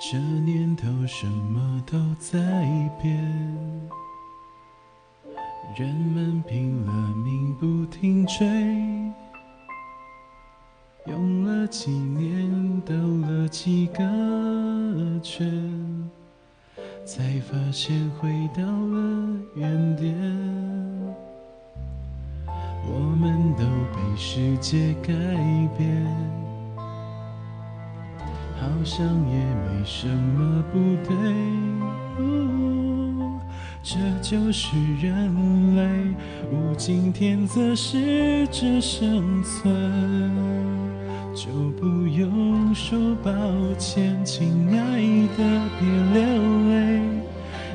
这年头什么都在变，人们拼了命不停追，用了几年兜了几个圈，才发现回到了原点。我们都被世界改变，好像也没什么不对，这就是人类物竞天择，适者生存，就不用说抱歉，亲爱的别流泪，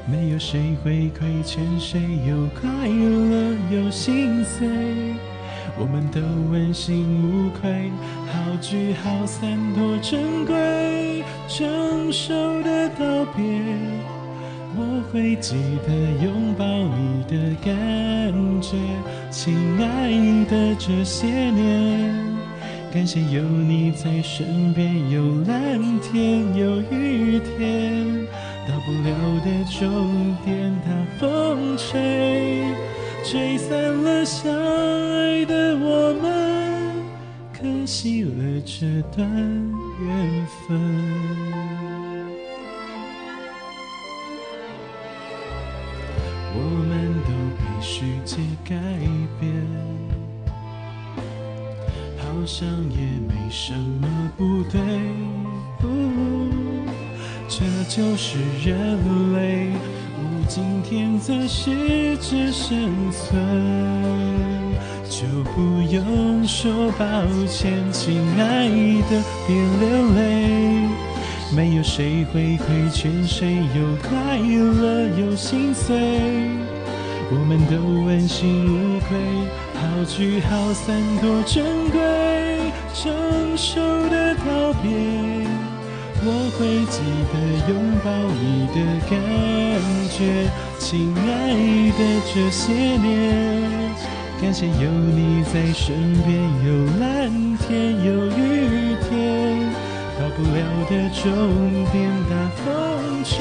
没有谁会亏欠谁，有快乐有心碎，我们都问心无愧，好聚好散多珍贵，成熟的道别，我会记得拥抱你的感觉，亲爱的这些年，感谢有你在身边，有蓝天有雨天，到不了的终点，大风吹，吹散了相爱的我们，可惜了这段缘分。我们都被世界改变，好像也没什么不对，这就是人类物竞天择，适者生存，就不用说抱歉，亲爱的别流泪，没有谁会亏欠谁，有快乐有心碎，我们都问心无愧，好聚好散多珍贵，成熟的道别，我会记得拥抱你的感觉，亲爱的这些年，感谢有你在身边，有蓝天有雨天，到不了的终点，大风吹，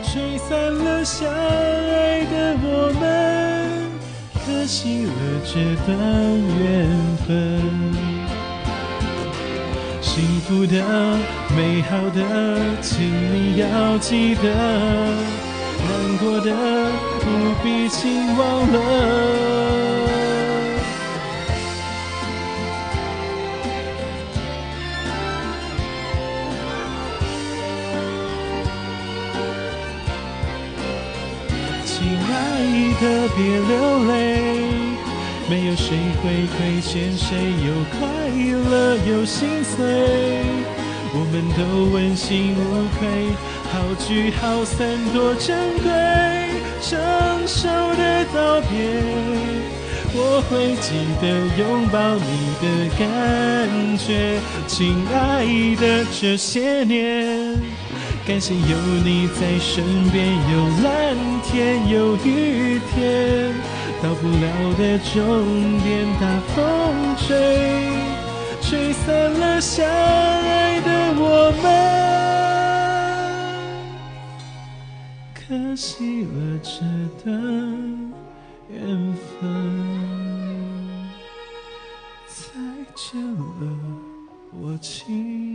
吹散了相爱的我们，可惜了这段缘分。幸福的美好的请你要记得，难过的不必请忘了，亲爱的别流泪，没有谁会亏欠谁，有快乐有心碎，我们都问心无愧，好聚好散多珍贵，成熟的道别，我会记得拥抱你的感觉，亲爱的这些年，感谢有你在身边，有蓝天有雨天，到不了的终点，大风吹，吹散了相爱的我们，可惜了这段缘分，再见了我亲